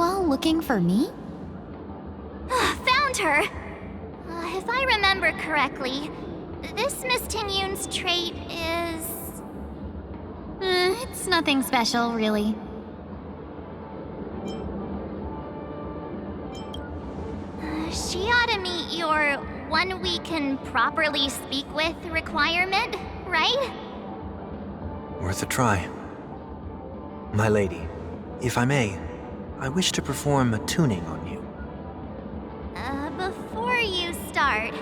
all looking for me? Found her! If I remember correctly, this Miss Tingyun's trait is... It's nothing special, really. She ought to meet your one we can properly speak with requirement, right? Worth a try. My lady, if I may, I wish to perform a tuning on you. Before you start,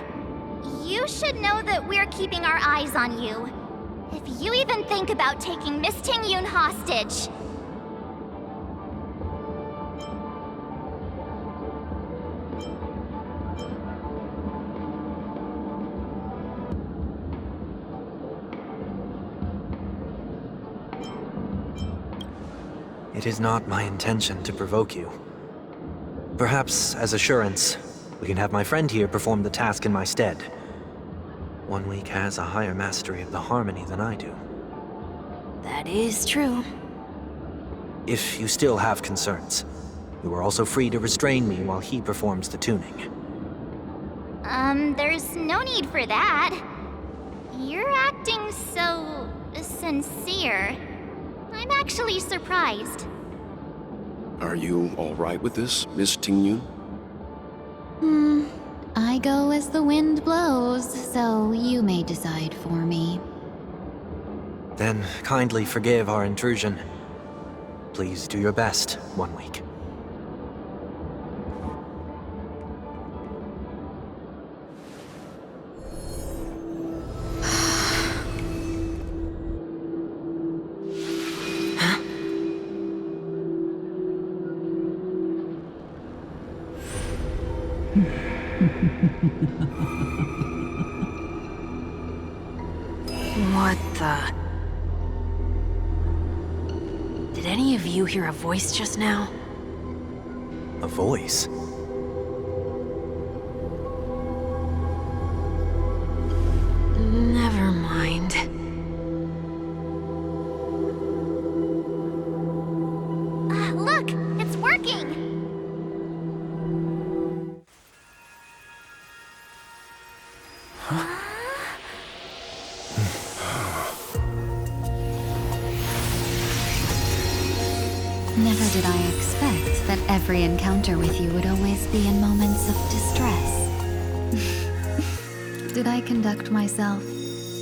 you should know that we're keeping our eyes on you. If you even think about taking Miss Tingyun hostage... It is not my intention to provoke you. Perhaps, as assurance, we can have my friend here perform the task in my stead. 1 week has a higher mastery of the harmony than I do. That is true. If you still have concerns, you are also free to restrain me while he performs the tuning. There's no need for that. You're acting so... sincere. I'm actually surprised. Are you all right with this, Miss Tingyun? I go as the wind blows, so you may decide for me. Then kindly forgive our intrusion. Please do your best, 1 week. What the... Did any of you hear a voice just now? A voice? Never mind. Look! It's working! Never did I expect that every encounter with you would always be in moments of distress. Did I conduct myself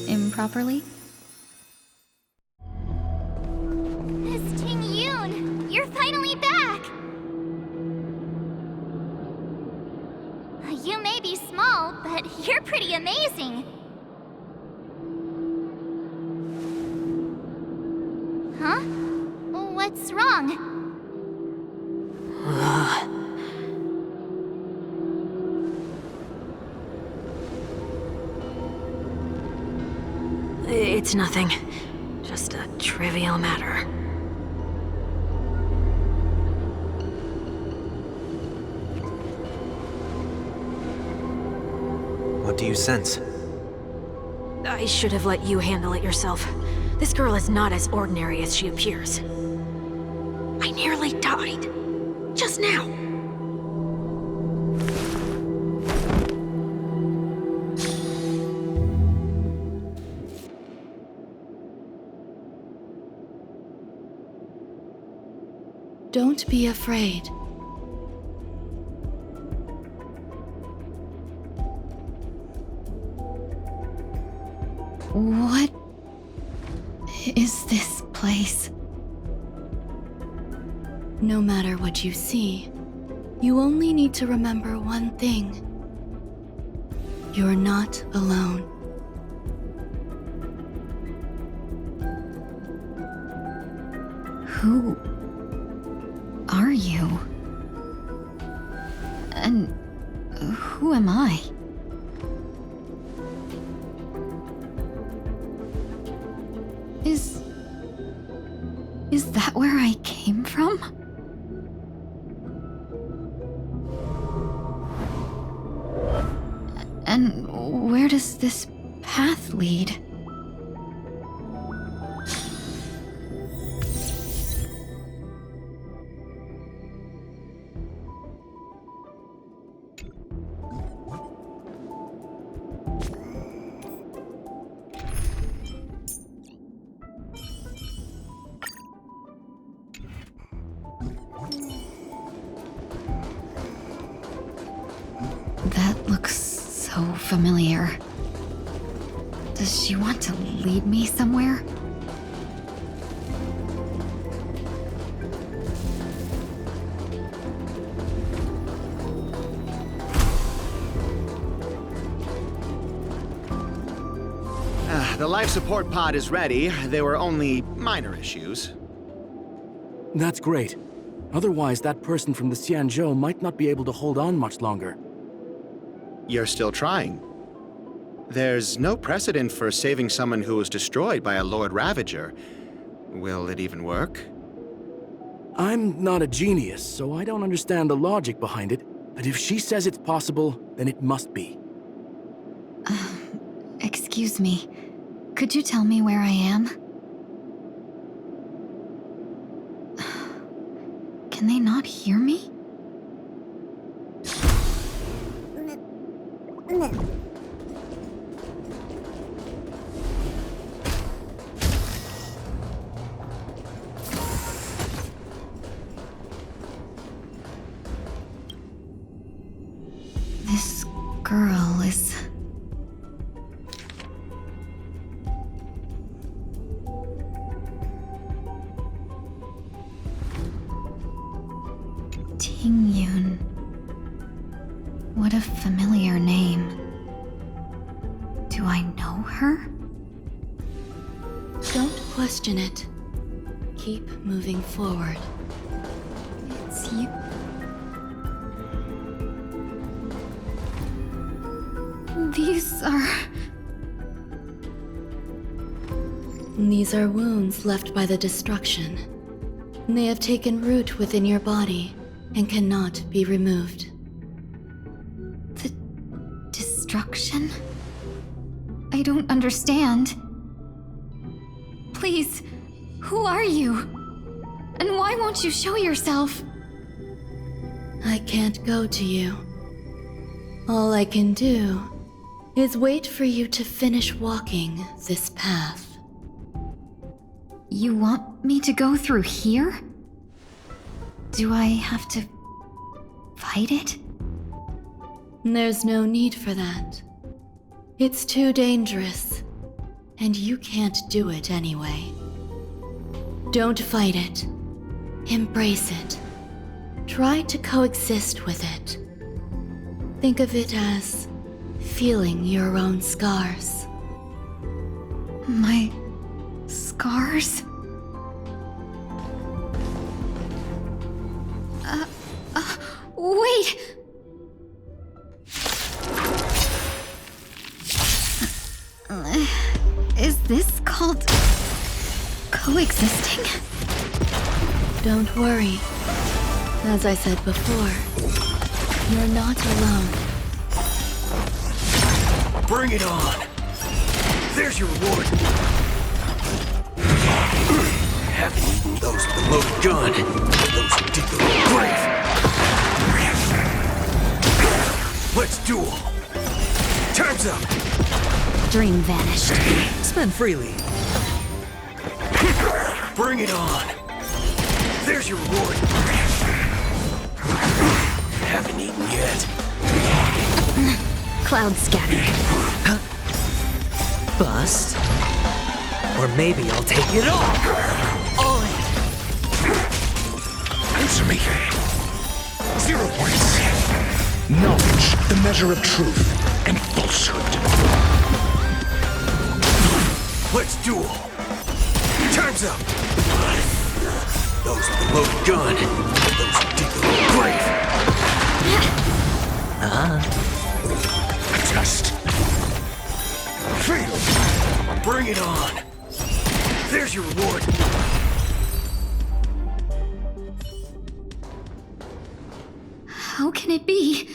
improperly? Miss Tingyun! You're finally back! You may be small, but you're pretty amazing. Huh? What's wrong? It's nothing. Just a trivial matter. What do you sense? I should have let you handle it yourself. This girl is not as ordinary as she appears. I nearly died. Just now. Don't be afraid. What is this place? No matter what you see, you only need to remember one thing. You're not alone. Who are you? And who am I? Is that where I came from? And where does this path lead? That looks so familiar. Does she want to lead me somewhere? The life support pod is ready. There were only minor issues. That's great. Otherwise, that person from the Xianzhou might not be able to hold on much longer. You're still trying. There's no precedent for saving someone who was destroyed by a Lord Ravager. Will it even work? I'm not a genius, so I don't understand the logic behind it. But if she says it's possible, then it must be. Excuse me. Could you tell me where I am? Can they not hear me? This girl is... Tingyun. What a familiar name. Do I know her? Don't question it. Keep moving forward. It's you. These are wounds left by the destruction. They have taken root within your body and cannot be removed. The destruction? I don't understand. Please, who are you? And why won't you show yourself? I can't go to you. All I can do is wait for you to finish walking this path. You want me to go through here? Do I have to fight it? There's no need for that. It's too dangerous, and you can't do it anyway. Don't fight it. Embrace it. Try to coexist with it. Think of it as feeling your own scars. My scars? Wait! Is this called coexisting? Don't worry. As I said before, you're not alone. Bring it on! There's your reward! Haven't eaten those with a loaded gun. Those who dig their own grave. Let's duel! Time's up! Dream vanished. Spend freely. Bring it on! There's your reward! Haven't eaten yet. Cloud scatter. Bust. Or maybe I'll take it all in. Answer me. 0 points. Knowledge, the measure of truth and falsehood. Let's duel! Time's up! Those with the loaded gun. Those who dig their own grave. A test. Fail. Bring it on! There's your reward! How can it be?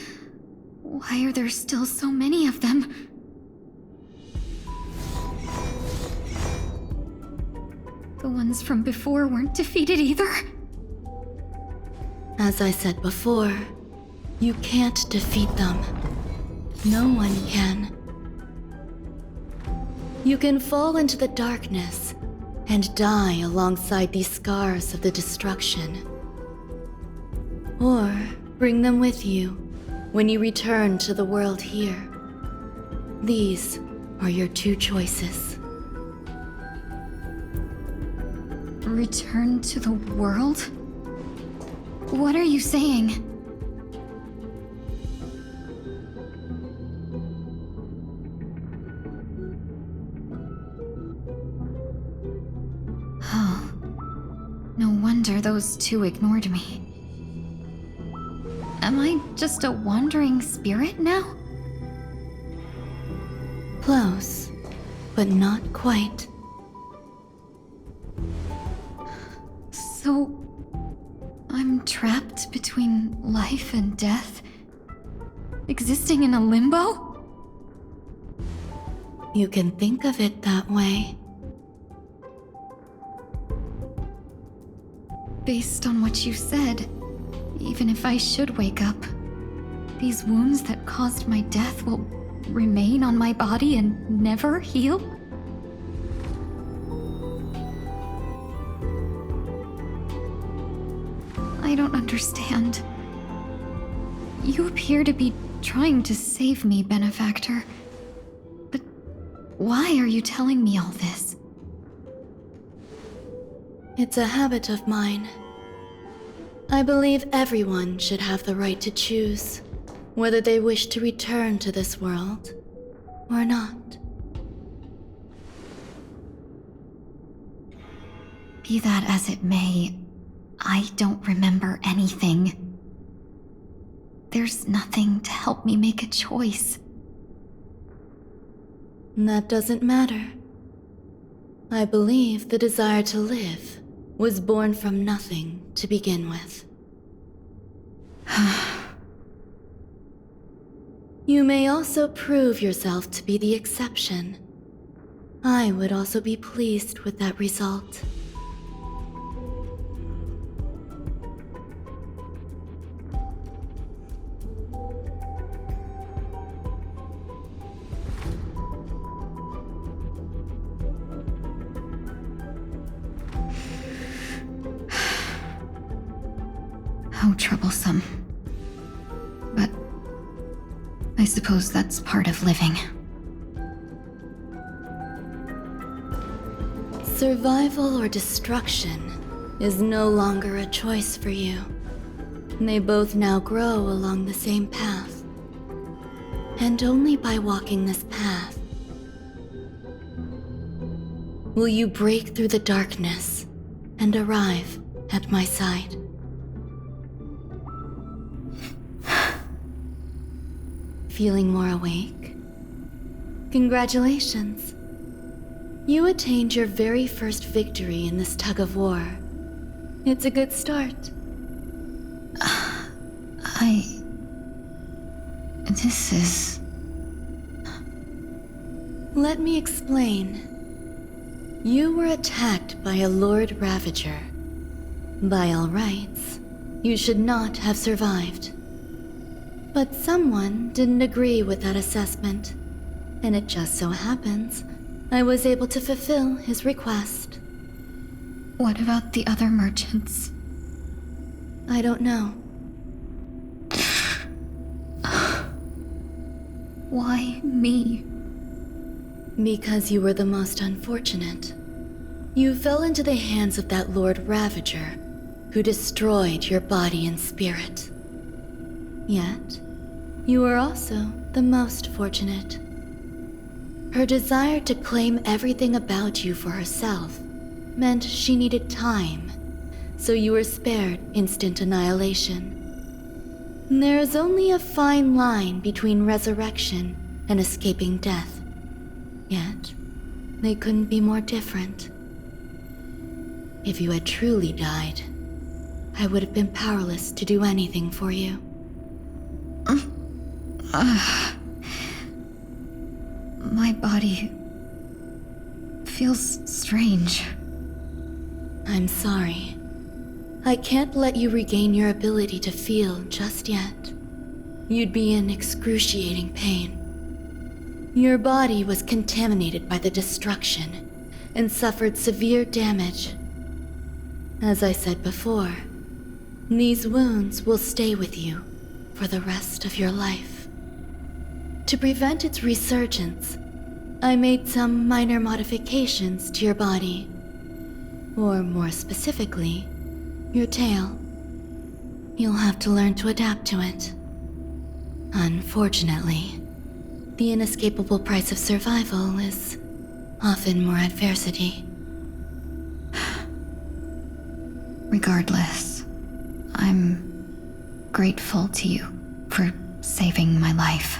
Why are there still so many of them? The ones from before weren't defeated either? As I said before, you can't defeat them. No one can. You can fall into the darkness and die alongside these scars of the destruction. Or bring them with you, when you return to the world here. These are your two choices. Return to the world? What are you saying? Oh. No wonder those two ignored me. Am I just a wandering spirit now? Close, but not quite. So, I'm trapped between life and death? Existing in a limbo? You can think of it that way. Based on what you said, even if I should wake up, these wounds that caused my death will remain on my body and never heal? I don't understand. You appear to be trying to save me, Benefactor. But why are you telling me all this? It's a habit of mine. I believe everyone should have the right to choose whether they wish to return to this world or not. Be that as it may, I don't remember anything. There's nothing to help me make a choice. That doesn't matter. I believe the desire to live was born from nothing to begin with. You may also prove yourself to be the exception. I would also be pleased with that result. How troublesome. But I suppose that's part of living. Survival or destruction is no longer a choice for you. They both now grow along the same path. And only by walking this path will you break through the darkness and arrive at my side. Feeling more awake? Congratulations. You attained your very first victory in this tug of war. It's a good start. This is... Let me explain. You were attacked by a Lord Ravager. By all rights, you should not have survived. But someone didn't agree with that assessment, and it just so happens I was able to fulfill his request. What about the other merchants? I don't know. Why me? Because you were the most unfortunate. You fell into the hands of that Lord Ravager, who destroyed your body and spirit. Yet, you were also the most fortunate. Her desire to claim everything about you for herself meant she needed time, so you were spared instant annihilation. There is only a fine line between resurrection and escaping death. Yet, they couldn't be more different. If you had truly died, I would have been powerless to do anything for you. My body feels strange. I'm sorry. I can't let you regain your ability to feel just yet. You'd be in excruciating pain. Your body was contaminated by the destruction and suffered severe damage. As I said before, these wounds will stay with you for the rest of your life. To prevent its resurgence, I made some minor modifications to your body. Or more specifically, your tail. You'll have to learn to adapt to it. Unfortunately, the inescapable price of survival is often more adversity. Regardless, I'm grateful to you for saving my life.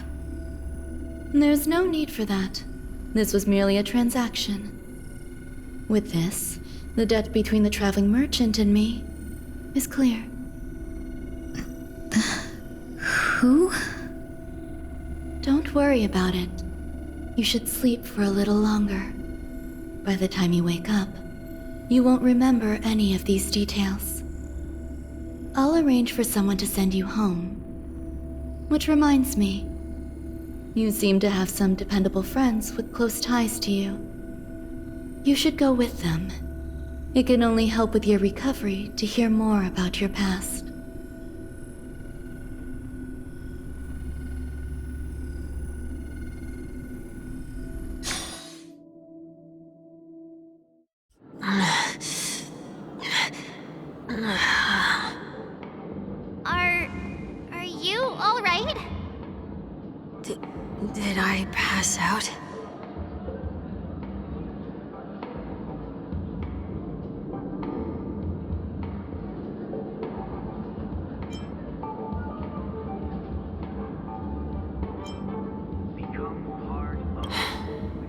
There's no need for that. This was merely a transaction. With this, the debt between the traveling merchant and me is clear. Who? Don't worry about it. You should sleep for a little longer. By the time you wake up, you won't remember any of these details. I'll arrange for someone to send you home. Which reminds me, you seem to have some dependable friends with close ties to you. You should go with them. It can only help with your recovery to hear more about your past. Are you all right? Did I pass out?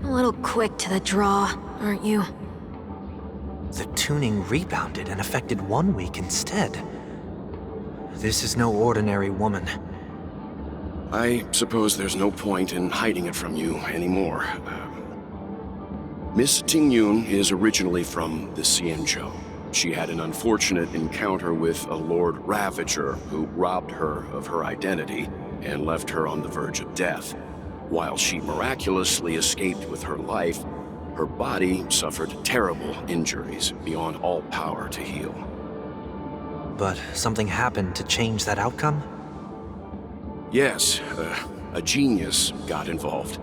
A little quick to the draw, aren't you? The tuning rebounded and affected 1 week instead. This is no ordinary woman. I suppose there's no point in hiding it from you anymore. Miss Tingyun is originally from the Xianzhou. She had an unfortunate encounter with a Lord Ravager who robbed her of her identity and left her on the verge of death. While she miraculously escaped with her life, her body suffered terrible injuries beyond all power to heal. But something happened to change that outcome? Yes, a genius got involved.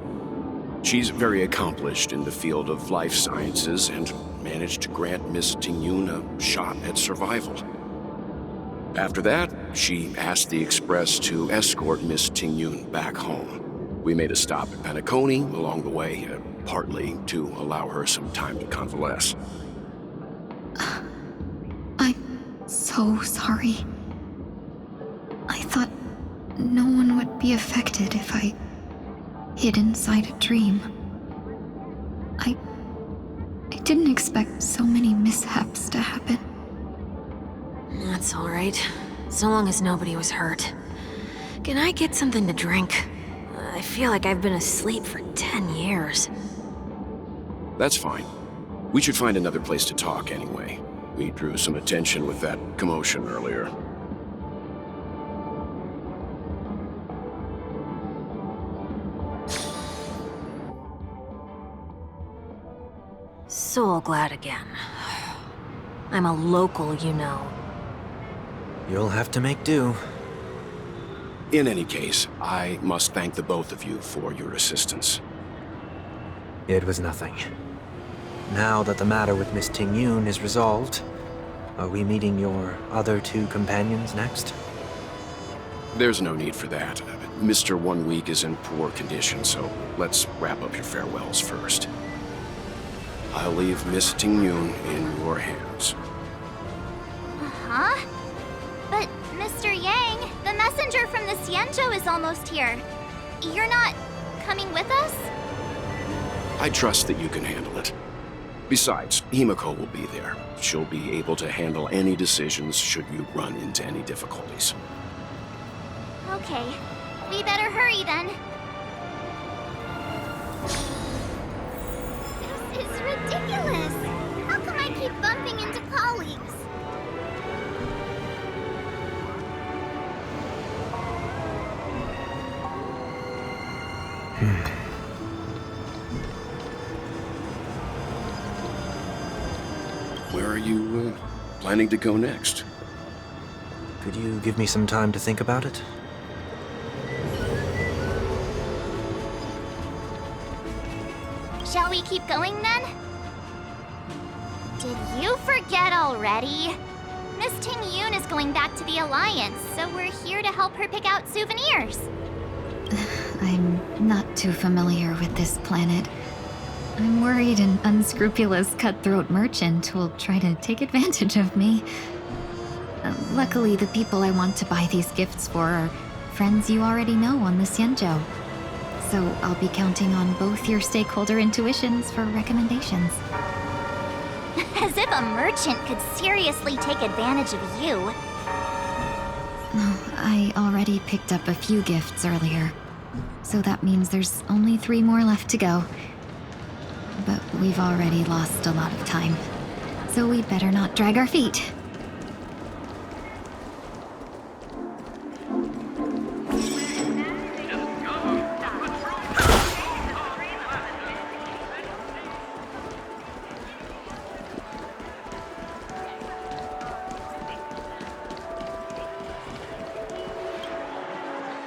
She's very accomplished in the field of life sciences and managed to grant Miss Tingyun a shot at survival. After that, she asked the Express to escort Miss Tingyun back home. We made a stop at Penacony along the way, partly to allow her some time to convalesce. I'm so sorry. I thought no one would be affected if I hid inside a dream. I didn't expect so many mishaps to happen. That's all right. So long as nobody was hurt. Can I get something to drink? I feel like I've been asleep for 10 years. That's fine. We should find another place to talk anyway. We drew some attention with that commotion earlier. Soul glad again. I'm a local, you know. You'll have to make do. In any case, I must thank the both of you for your assistance. It was nothing. Now that the matter with Miss Tingyun is resolved, are we meeting your other two companions next? There's no need for that. Mr. 1 Week is in poor condition, so let's wrap up your farewells first. I'll leave Miss Tingyun in your hands. Huh? But, Mr. Yang, the messenger from the Xianzhou is almost here. You're not coming with us? I trust that you can handle it. Besides, Himiko will be there. She'll be able to handle any decisions should you run into any difficulties. Okay. We better hurry then. This is ridiculous. How come I keep bumping into colleagues? Where are you planning to go next? Could you give me some time to think about it? Shall we keep going then? Did you forget already? Miss Ting Yun is going back to the Alliance, so we're here to help her pick out souvenirs. I'm not too familiar with this planet. I'm worried an unscrupulous cutthroat merchant will try to take advantage of me. Luckily, the people I want to buy these gifts for are friends you already know on the Xianzhou. So I'll be counting on both your stakeholder intuitions for recommendations. As if a merchant could seriously take advantage of you. I already picked up a few gifts earlier, so that means there's only 3 more left to go. But we've already lost a lot of time, so we better not drag our feet.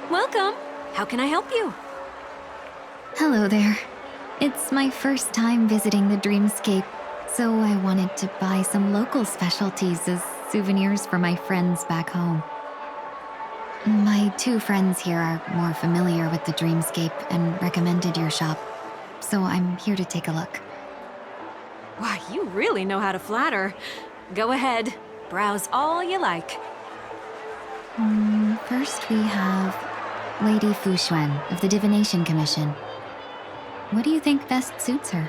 Welcome. How can I help you? Hello there. It's my first time visiting the Dreamscape, so I wanted to buy some local specialties as souvenirs for my friends back home. My 2 friends here are more familiar with the Dreamscape and recommended your shop, so I'm here to take a look. Why, you really know how to flatter. Go ahead. Browse all you like. First we have Lady Fu Xuan of the Divination Commission. What do you think best suits her?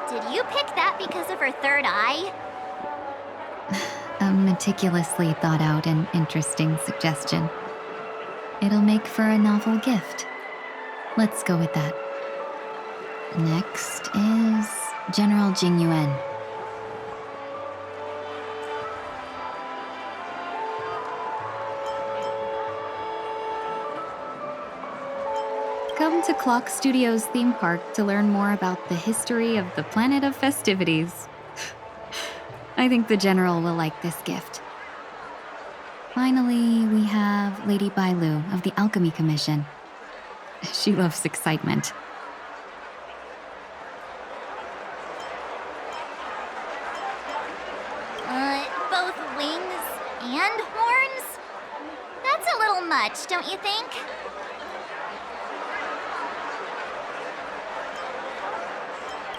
Did you pick that because of her third eye? A meticulously thought out and interesting suggestion. It'll make for a novel gift. Let's go with that. Next is General Jing Yuan. Come to Clock Studios theme park to learn more about the history of the planet of festivities. I think the General will like this gift. Finally, we have Lady Bailu of the Alchemy Commission. She loves excitement. Both wings and horns? That's a little much, don't you think?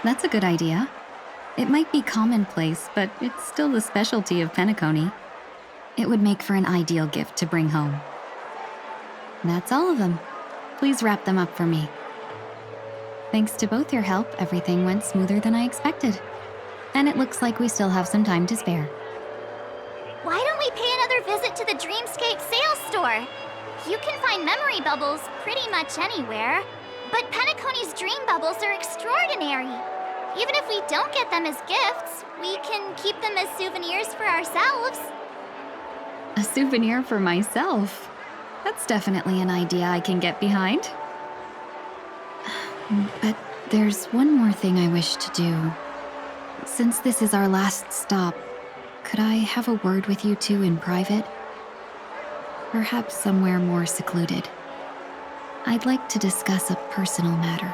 That's a good idea. It might be commonplace, but it's still the specialty of Penacony. It would make for an ideal gift to bring home. That's all of them. Please wrap them up for me. Thanks to both your help, everything went smoother than I expected. And it looks like we still have some time to spare. Why don't we pay another visit to the Dreamscape sales store? You can find memory bubbles pretty much anywhere. But Penacony's dream bubbles are extraordinary. Even if we don't get them as gifts, we can keep them as souvenirs for ourselves. A souvenir for myself? That's definitely an idea I can get behind. But there's one more thing I wish to do. Since this is our last stop, could I have a word with you two in private? Perhaps somewhere more secluded. I'd like to discuss a personal matter.